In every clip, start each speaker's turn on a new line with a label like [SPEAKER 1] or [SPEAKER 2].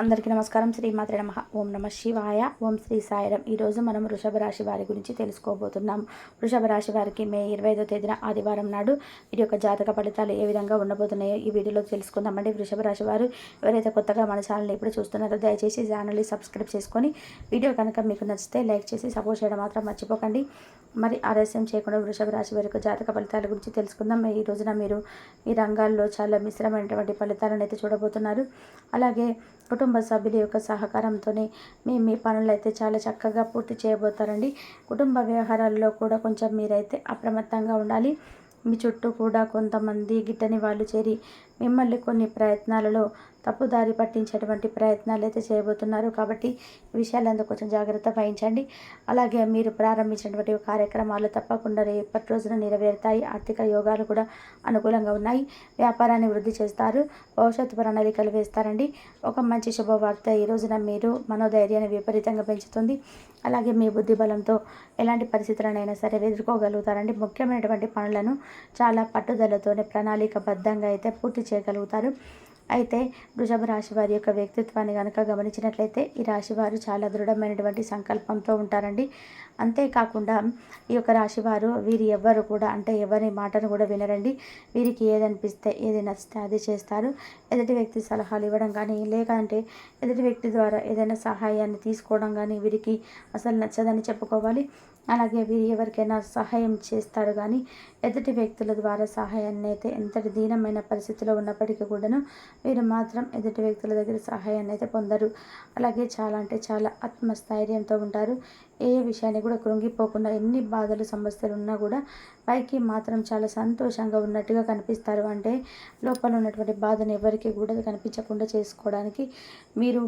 [SPEAKER 1] అందరికీ నమస్కారం. శ్రీమాత్రే నమః. ఓం నమ శివాయ. ఓం శ్రీ సాయిరాం. ఈరోజు మనం వృషభ రాశి వారి గురించి తెలుసుకోబోతున్నాం. వృషభ రాశి వారికి మే 25వ తేదీన ఆదివారం నాడు వీరి యొక్క జాతక ఫలితాలు ఏ విధంగా ఉండబోతున్నాయో ఈ వీడియోలో తెలుసుకుందామండి. వృషభ రాశి వారు ఎవరైతే కొత్తగా మన ఛానల్ని ఇప్పుడు చూస్తున్నారో దయచేసి ఛానల్ని సబ్స్క్రైబ్ చేసుకొని వీడియో కనుక మీకు నచ్చితే లైక్ చేసి సపోర్ట్ చేయడం మాత్రం మర్చిపోకండి. మరి ఆలస్యం చేయకుండా వృషభ రాశి వారి యొక్క జాతక ఫలితాల గురించి తెలుసుకుందాం. ఈ రోజున మీరు ఈ రంగాల్లో చాలా మిశ్రమైనటువంటి ఫలితాలను అయితే చూడబోతున్నారు. అలాగే కుటుంబ సభ్యుల యొక్క సహకారంతోనే మీ పనులు అయితే చాలా చక్కగా పూర్తి చేయబోతారండి. కుటుంబ వ్యవహారాల్లో కూడా కొంచెం మీరైతే అప్రమత్తంగా ఉండాలి. మీ చుట్టూ కూడా కొంతమంది గిట్టని వాళ్ళు చేరి మిమ్మల్ని కొన్ని ప్రయత్నాలలో తప్పుదారి పట్టించేటువంటి ప్రయత్నాలు అయితే చేయబోతున్నారు. కాబట్టి ఈ విషయాలందు కొంచెం జాగ్రత్త వహించండి. అలాగే మీరు ప్రారంభించినటువంటి కార్యక్రమాలు తప్పకుండా రేపటి రోజున నెరవేరుతాయి. ఆర్థిక యోగాలు కూడా అనుకూలంగా ఉన్నాయి. వ్యాపారాన్ని వృద్ధి చేస్తారు. భవిష్యత్తు ప్రణాళికలు వేస్తారండి. ఒక మంచి శుభవార్త ఈ రోజున మీరు మనోధైర్యాన్ని విపరీతంగా పెంచుతుంది. అలాగే మీ బుద్ధి బలంతో ఎలాంటి పరిస్థితులనైనా సరే ఎదుర్కోగలుగుతారండి. ముఖ్యమైనటువంటి పనులను చాలా పట్టుదలతోనే ప్రణాళికబద్ధంగా అయితే పూర్తి చేయగలుగుతారు. అయితే వృషభ రాశి వారి యొక్క వ్యక్తిత్వాన్ని కనుక గమనించినట్లయితే ఈ రాశి వారు చాలా దృఢమైనటువంటి సంకల్పంతో ఉంటారండి. అంతేకాకుండా ఈ యొక్క రాశివారు వీరు ఎవ్వరు కూడా అంటే ఎవరి మాటను కూడా వినరండి. వీరికి ఏదనిపిస్తే ఏది నచ్చితే అది చేస్తారు. ఎదుటి వ్యక్తి సలహాలు ఇవ్వడం కానీ లేదంటే ఎదుటి వ్యక్తి ద్వారా ఏదైనా సహాయాన్ని తీసుకోవడం కానీ వీరికి అసలు నచ్చదని చెప్పుకోవాలి. అలాగే వీరు ఎవరికైనా సహాయం చేస్తారు కానీ ఎదుటి వ్యక్తుల ద్వారా సహాయాన్ని అయితే ఎంతటి దీనమైన పరిస్థితిలో ఉన్నప్పటికీ కూడాను వీరు మాత్రం ఎదుటి వ్యక్తుల దగ్గర సహాయాన్ని అయితే పొందరు. అలాగే చాలా అంటే చాలా ఆత్మస్థైర్యంతో ఉంటారు. ఏ విషయాన్ని కూడా కృంగిపోకుండా ఎన్ని బాధలు సమస్యలు ఉన్నా కూడా పైకి మాత్రం చాలా సంతోషంగా ఉన్నట్టుగా కనిపిస్తారు. అంటే లోపల ఉన్నటువంటి బాధను ఎవరికి కూడా కనిపించకుండా చేసుకోవడానికి మీరు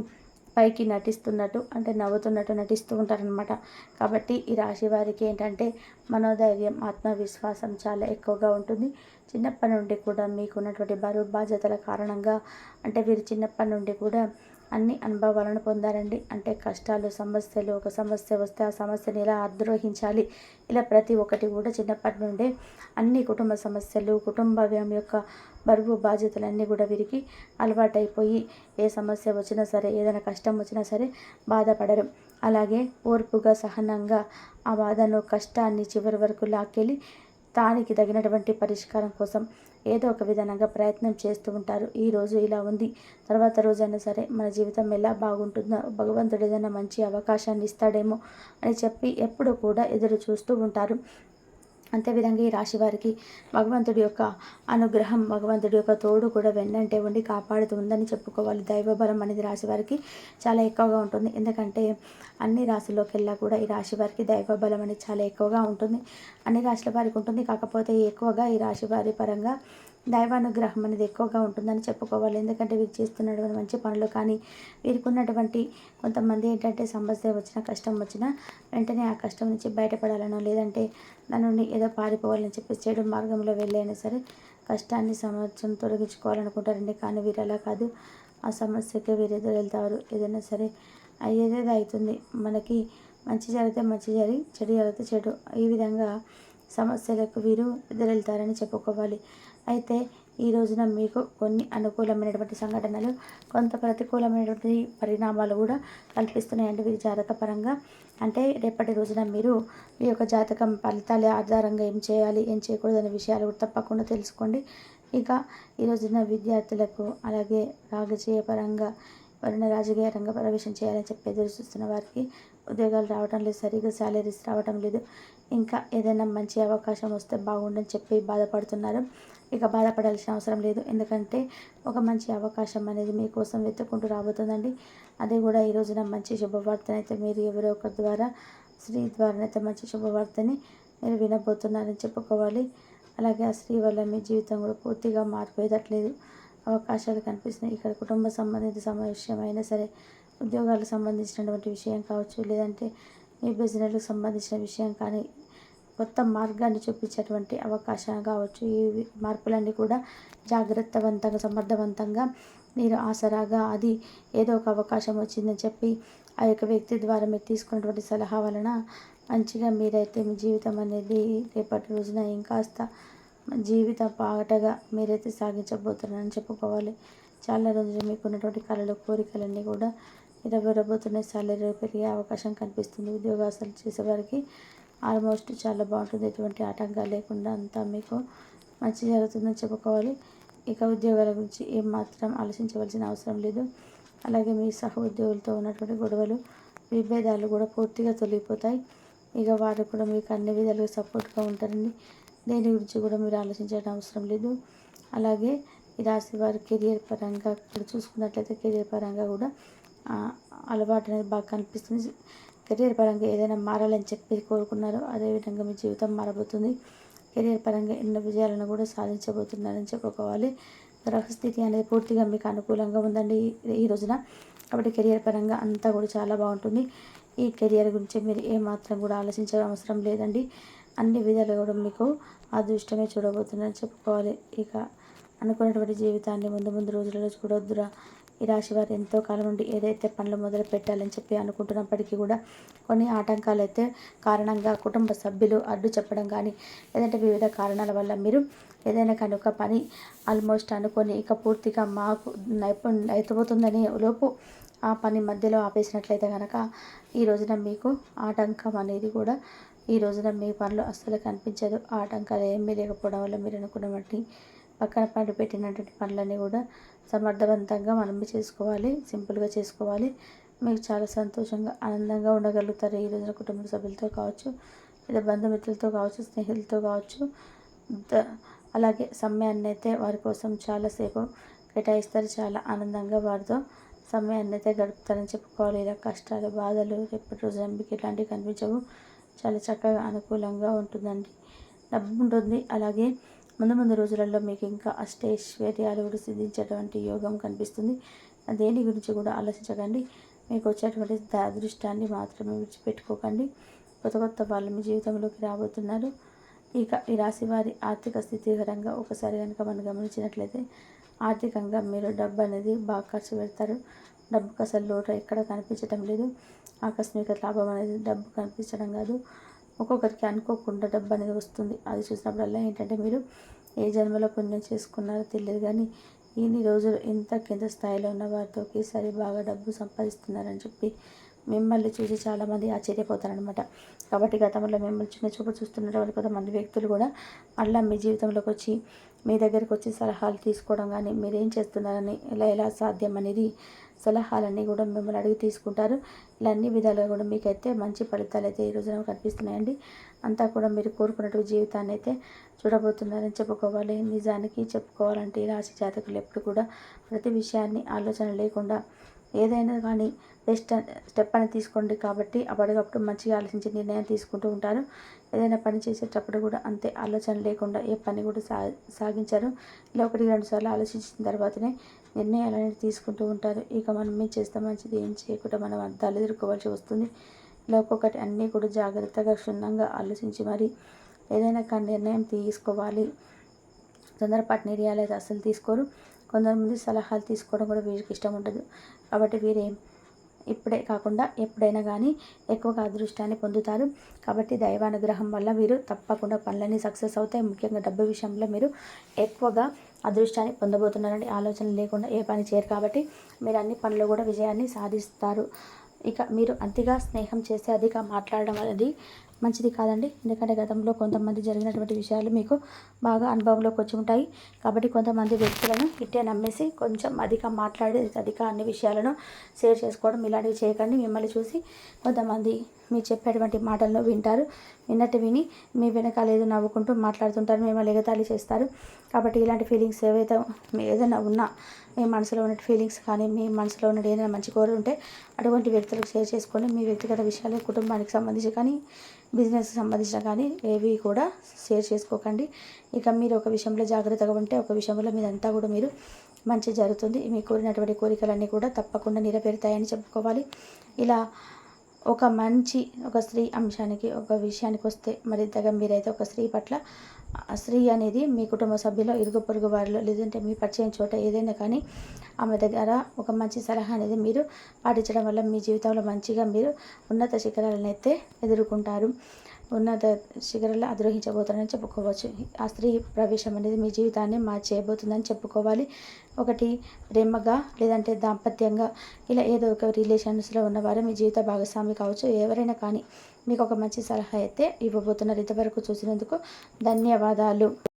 [SPEAKER 1] పైకి నటిస్తున్నట్టు అంటే నవ్వుతున్నట్టు నటిస్తూ ఉంటారనమాట. కాబట్టి ఈ రాశి వారికి ఏంటంటే మనోధైర్యం ఆత్మవిశ్వాసం చాలా ఎక్కువగా ఉంటుంది. చిన్నప్పటి నుండి కూడా మీకున్నటువంటి బరువు బాధ్యతల కారణంగా అంటే వీరు చిన్నప్పటి నుండి కూడా అన్ని అనుభవాలను పొందారండి. అంటే కష్టాలు సమస్యలు ఒక సమస్య వస్తే ఆ సమస్యని ఎలా అధిరోహించాలి ఇలా ప్రతి ఒక్కటి కూడా చిన్నప్పటి నుండే అన్ని కుటుంబ సమస్యలు కుటుంబం యొక్క బరువు బాధ్యతలన్నీ కూడా వీరికి అలవాటైపోయి ఏ సమస్య వచ్చినా సరే ఏదైనా కష్టం వచ్చినా సరే బాధపడరు. అలాగే ఓర్పుగా సహనంగా ఆ బాధను కష్టాన్ని చివరి వరకు లాక్కెళ్ళి దానికి తగినటువంటి పరిష్కారం కోసం ఏదో ఒక విధానంగా ప్రయత్నం చేస్తూ ఉంటారు. ఈరోజు ఇలా ఉంది, తర్వాత రోజైనా సరే మన జీవితం ఎలా బాగుంటుందో భగవంతుడు ఏదైనా మంచి అవకాశాన్ని ఇస్తాడేమో అని చెప్పి ఎప్పుడు కూడా ఎదురు చూస్తూ ఉంటారు. అంతేవిధంగా ఈ రాశి వారికి భగవంతుడి యొక్క అనుగ్రహం భగవంతుడి యొక్క తోడు కూడా వెన్నంటే ఉండి కాపాడుతుందని చెప్పుకోవాలి. దైవబలం అనేది రాశి వారికి చాలా ఎక్కువగా ఉంటుంది. ఎందుకంటే అన్ని రాశుల్లోకెల్లా కూడా ఈ రాశి వారికి దైవబలం అనేది చాలా ఎక్కువగా ఉంటుంది. అన్ని రాశుల వారికి ఉంటుంది. కాకపోతే ఎక్కువగా ఈ రాశి వారి పరంగా దైవానుగ్రహం అనేది ఎక్కువగా ఉంటుందని చెప్పుకోవాలి. ఎందుకంటే వీరు చేస్తున్నటువంటి మంచి పనులు కానీ వీరికి ఉన్నటువంటి కొంతమంది ఏంటంటే సమస్య వచ్చినా కష్టం వచ్చినా వెంటనే ఆ కష్టం నుంచి బయటపడాలనో లేదంటే దాని ఏదో పారిపోవాలని చెప్పి చెడు మార్గంలో వెళ్ళైనా సరే కష్టాన్ని సమస్యను తొలగించుకోవాలనుకుంటారండి. కానీ వీరు అలా కాదు. ఆ సమస్యకి వీరు ఎదురు వెళ్తారు. ఏదైనా సరే అయ్యేదేదో అవుతుంది. మనకి మంచి జరిగితే మంచి జరిగి చెడు జరిగితే చెడు ఈ విధంగా సమస్యలకు వీరు ఎదురెళ్తారని చెప్పుకోవాలి. అయితే ఈ రోజున మీకు కొన్ని అనుకూలమైనటువంటి సంఘటనలు కొంత ప్రతికూలమైనటువంటి పరిణామాలు కూడా కల్పిస్తున్నాయండి వీరి జాతక పరంగా. అంటే రేపటి రోజున మీరు మీ యొక్క జాతకం ఫలితాల ఆధారంగా ఏం చేయాలి ఏం చేయకూడదు అనే విషయాలు కూడా తప్పకుండా తెలుసుకోండి. ఇక ఈ రోజున విద్యార్థులకు అలాగే రాజకీయ పరంగా ఎవరైనా రాజకీయ రంగ ప్రవేశం చేయాలని చెప్పి ఎదురు చూస్తున్న వారికి ఉద్యోగాలు రావడం లేదు, సరిగ్గా శాలరీస్ రావడం లేదు. ఇంకా ఏదైనా మంచి అవకాశం వస్తే బాగుండని చెప్పి బాధపడుతున్నారు. ఇక బాధపడాల్సిన అవసరం లేదు. ఎందుకంటే ఒక మంచి అవకాశం అనేది మీకోసం వెతుక్కుంటూ రాబోతుందండి. అది కూడా ఈ రోజున మంచి శుభవార్తనైతే మీరు ఎవరో ఒకరి ద్వారా స్త్రీ ద్వారానైతే మంచి శుభవార్తని మీరు వినబోతున్నారని చెప్పుకోవాలి. అలాగే ఆ స్త్రీ వల్ల మీ జీవితం కూడా పూర్తిగా మారిపోయేటట్లేదు అవకాశాలు కనిపిస్తున్నాయి. ఇక్కడ కుటుంబ సంబంధిత సమస్యమైనా సరే ఉద్యోగాలకు సంబంధించినటువంటి విషయం కావచ్చు లేదంటే మీ బిజినెస్కి సంబంధించిన విషయం కానీ కొత్త మార్గాన్ని చూపించేటువంటి అవకాశం కావచ్చు. ఈ మార్పులన్నీ కూడా జాగ్రత్తవంతంగా సమర్థవంతంగా మీరు ఆసరాగా అది ఏదో ఒక అవకాశం వచ్చిందని చెప్పి ఆ యొక్క వ్యక్తి ద్వారా మీరు తీసుకున్నటువంటి సలహా వలన మంచిగా మీరైతే మీ జీవితం అనేది రేపటి రోజున ఇంకాస్త జీవిత పాటగా మీరైతే సాగించబోతున్నారని చెప్పుకోవాలి. చాలా రోజులు మీకు ఉన్నటువంటి కళలు కోరికలన్నీ కూడా నెరవేరబోతున్నాయి. సాలరీ పెరిగే అవకాశం కనిపిస్తుంది. ఉద్యోగాలు చేసేవారికి ఆల్మోస్ట్ చాలా బాగుంటుంది. ఎటువంటి ఆటంకాలు లేకుండా అంతా మీకు మంచి జరుగుతుందని చెప్పుకోవాలి. ఇక ఉద్యోగాల గురించి ఏమాత్రం ఆలోచించవలసిన అవసరం లేదు. అలాగే మీ సహ ఉద్యోగులతో ఉన్నటువంటి గొడవలు విభేదాలు కూడా పూర్తిగా తొలగిపోతాయి. ఇక వారు కూడా మీకు అన్ని విధాలుగా సపోర్ట్గా ఉంటారండి. దేని గురించి కూడా మీరు ఆలోచించాల్సిన అవసరం లేదు. అలాగే ఈ రాశి వారి కెరియర్ పరంగా కూడా చూసుకున్నట్లయితే కెరియర్ పరంగా కూడా అలవాటు అనేది బాగా కనిపిస్తుంది. కెరియర్ పరంగా ఏదైనా మారాలని చెప్పి కోరుకున్నారో అదేవిధంగా మీ జీవితం మారబోతుంది. కెరియర్ పరంగా ఎన్నో విజయాలను కూడా సాధించబోతున్నారని చెప్పుకోవాలి. గ్రహస్థితి అనేది పూర్తిగా మీకు అనుకూలంగా ఉందండి ఈ రోజున. కాబట్టి కెరియర్ పరంగా అంతా కూడా చాలా బాగుంటుంది. ఈ కెరియర్ గురించి మీరు ఏమాత్రం కూడా ఆలోచించే అవసరం లేదండి. అన్ని విధాలు కూడా మీకు అదృష్టమే చూడబోతుందని చెప్పుకోవాలి. ఇక అనుకున్నటువంటి జీవితాన్ని ముందు ముందు రోజులలో చూడొద్దురా. ఈ రాశి వారు ఎంతో కాలం నుండి ఏదైతే పనులు మొదలు పెట్టాలని చెప్పి అనుకుంటున్నప్పటికీ కూడా కొన్ని ఆటంకాలు అయితే కారణంగా కుటుంబ సభ్యులు అడ్డు చెప్పడం కానీ లేదంటే వివిధ కారణాల వల్ల మీరు ఏదైనా కానీ ఒక పని ఆల్మోస్ట్ అనుకొని ఇక పూర్తిగా మాకు అయిపోతుందని లోపు ఆ పని మధ్యలో ఆపేసినట్లయితే కనుక ఈ రోజున మీకు ఆటంకం అనేది కూడా ఈ రోజున మీ పనులు అస్సలు కనిపించదు. ఆటంకాలు ఏమీ లేకపోవడం వల్ల మీరు అనుకున్నటువంటి పక్కన పడి పెట్టినటువంటి పనులన్నీ కూడా సమర్థవంతంగా మనమే చేసుకోవాలి. సింపుల్గా చేసుకోవాలి. మీకు చాలా సంతోషంగా ఆనందంగా ఉండగలుగుతారు. ఈ రోజున కుటుంబ సభ్యులతో కావచ్చు, లేదా బంధుమిత్రులతో కావచ్చు, స్నేహితులతో కావచ్చు. అలాగే సమయాన్ని అయితే వారి కోసం చాలాసేపు కేటాయిస్తారు. చాలా ఆనందంగా వారితో సమయాన్ని అయితే గడుపుతారని చెప్పుకోవాలి. ఇలా కష్టాలు బాధలు రేపటి రోజున మీకు ఇలాంటివి కనిపించవు. చాలా చక్కగా అనుకూలంగా ఉంటుందండి. డబ్బు ఉంటుంది. అలాగే ముందు ముందు రోజులలో మీకు ఇంకా అష్టైశ్వర్యాలు కూడా సిద్ధించేటువంటి యోగం కనిపిస్తుంది. దేని గురించి కూడా ఆలోచించకండి. మీకు వచ్చేటువంటి అదృష్టాన్ని మాత్రమే విడిచిపెట్టుకోకండి. కొత్త కొత్త వాళ్ళు మీ జీవితంలోకి రాబోతున్నారు. ఇక ఈ రాశి వారి ఆర్థిక స్థితి పరంగా ఒకసారి కనుక మనం గమనించినట్లయితే ఆర్థికంగా మీరు డబ్బు అనేది బాగా ఖర్చు పెడతారు. డబ్బుకి అసలు లోటు ఎక్కడ కనిపించడం లేదు. ఆకస్మిక లాభం అనేది డబ్బు కనిపించడం కాదు, ఒక్కొక్కరికి అనుకోకుండా డబ్బు అనేది వస్తుంది. అది చూసినప్పుడల్లా ఏంటంటే మీరు ఏ జన్మలో పుణ్యం చేసుకున్నారో తెలియదు కానీ ఇన్ని రోజులు ఇంత కింద స్థాయిలో ఉన్న వారితో ఒకేసారి బాగా డబ్బు సంపాదిస్తున్నారని చెప్పి మిమ్మల్ని చూసి చాలామంది ఆశ్చర్యపోతారనమాట. కాబట్టి గతంలో మిమ్మల్ని చిన్న చూపు చూస్తున్నటువంటి కొంతమంది వ్యక్తులు కూడా మళ్ళీ మీ జీవితంలోకి వచ్చి మీ దగ్గరికి వచ్చి సలహాలు తీసుకోవడం కానీ మీరేం చేస్తున్నారని ఎలా సాధ్యం అనేది సలహాలన్నీ కూడా మిమ్మల్ని అడిగి తీసుకుంటారు. ఇలా అన్ని విధాలుగా కూడా మీకైతే మంచి ఫలితాలు అయితే ఈ రోజున కనిపిస్తున్నాయండి. అంతా కూడా మీరు కోరుకున్నటువంటి జీవితాన్ని అయితే చూడబోతున్నారని చెప్పుకోవాలి. నిజానికి చెప్పుకోవాలంటే ఈ రాశి జాతకులు ఎప్పుడు కూడా ప్రతి విషయాన్ని ఆలోచన లేకుండా ఏదైనా కానీ బెస్ట్ స్టెప్ అని తీసుకోండి. కాబట్టి అప్పటికప్పుడు మంచిగా ఆలోచించి నిర్ణయం తీసుకుంటూ ఉంటారు. ఏదైనా పని చేసేటప్పుడు కూడా అంతే ఆలోచన లేకుండా ఏ పని కూడా సాగించారు. ఇలా 1-2 సార్లు ఆలోచించిన తర్వాతనే నిర్ణయాలు అనేది తీసుకుంటూ ఉంటారు. ఇక మనం ఏం చేస్తే మంచిది, ఏం చేయకుండా మనం అర్థాలు ఎదుర్కోవాల్సి వస్తుంది. ఇలా ఒక్కొక్కటి అన్నీ కూడా జాగ్రత్తగా క్షుణ్ణంగా ఆలోచించి మరి ఏదైనా కానీ నిర్ణయం తీసుకోవాలి. తొందరపాటు నిర్ణయాలు అయితే అస్సలు తీసుకోరు. కొంతమంది సలహాలు తీసుకోవడం కూడా వీరికి ఇష్టం ఉండదు. కాబట్టి వీరేం ఇప్పుడే కాకుండా ఎప్పుడైనా కానీ ఎక్కువగా అదృష్టాన్ని పొందుతారు. కాబట్టి దైవానుగ్రహం వల్ల వీరు తప్పకుండా పనులన్నీ సక్సెస్ అవుతాయి. ముఖ్యంగా డబ్బు విషయంలో మీరు ఎక్కువగా అదృష్టాన్ని పొందబోతున్నారండి. ఆలోచన లేకుండా ఏ పని చేయరు కాబట్టి మీరు అన్ని పనులు కూడా విజయాన్ని సాధిస్తారు. ఇక మీరు అతిగా స్నేహం చేసి అతిగా మాట్లాడడం అనేది మంచిది కాదండి. ఎందుకంటే గతంలో కొంతమంది జరిగినటువంటి విషయాలు మీకు బాగా అనుభవంలోకి వచ్చి ఉంటాయి. కాబట్టి కొంతమంది వ్యక్తులను ఇట్టే నమ్మేసి కొంచెం అధిక మాట్లాడి అధిక అన్ని విషయాలను షేర్ చేసుకోవడం ఇలాంటివి చేయకండి. మిమ్మల్ని చూసి కొంతమంది మీరు చెప్పేటువంటి మాటలను వింటారు. విన్నట్టు విని మీ వెనకాల ఏదో నవ్వుకుంటూ మాట్లాడుతుంటారు, మిమ్మల్ని ఎగతాళి చేస్తారు. కాబట్టి ఇలాంటి ఫీలింగ్స్ ఏదైనా ఉన్నా మీ మనసులో ఉన్న ఫీలింగ్స్ కానీ మీ మనసులో ఉన్న ఏదైనా మంచి కోరిక ఉంటే అటువంటి వ్యక్తులకు షేర్ చేసుకొని మీ వ్యక్తిగత విషయాలు కుటుంబానికి సంబంధించి కానీ బిజినెస్కి సంబంధించిన కానీ ఏవి కూడా షేర్ చేసుకోకండి. ఇక మీరు ఒక విషయంలో జాగ్రత్తగా ఉంటే ఒక విషయంలో మీదంతా కూడా మీరు మంచి జరుగుతుంది. మీ కోరినటువంటి కోరికలన్నీ కూడా తప్పకుండా నెరవేరుతాయని చెప్పుకోవాలి. ఇలా ఒక స్త్రీ అంశానికి ఒక విషయానికి వస్తే మరింతగా మీరైతే ఒక స్త్రీ పట్ల స్త్రీ అనేది మీ కుటుంబ సభ్యులు ఇరుగు పొరుగు వారిలో లేదంటే మీ పరిచయం చోట ఏదైనా కానీ ఆమె దగ్గర ఒక మంచి సలహా అనేది మీరు పాటించడం వల్ల మీ జీవితంలో మంచిగా మీరు ఉన్నత శిఖరాలను అయితే ఎదుర్కొంటారు. ఉన్నత శిఖరాలు అధిరోహించబోతున్నారని చెప్పుకోవచ్చు. ఆ స్త్రీ ప్రవేశం అనేది మీ జీవితాన్ని మార్చేయబోతుందని చెప్పుకోవాలి. ఒకటి ప్రేమగా లేదంటే దాంపత్యంగా ఇలా ఏదో ఒక రిలేషన్స్లో ఉన్నవారు మీ జీవిత భాగస్వామి కావచ్చు, ఎవరైనా కానీ మీకు ఒక మంచి సలహా అయితే ఇవ్వబోతున్నారు. ఇంతవరకు చూసినందుకు ధన్యవాదాలు.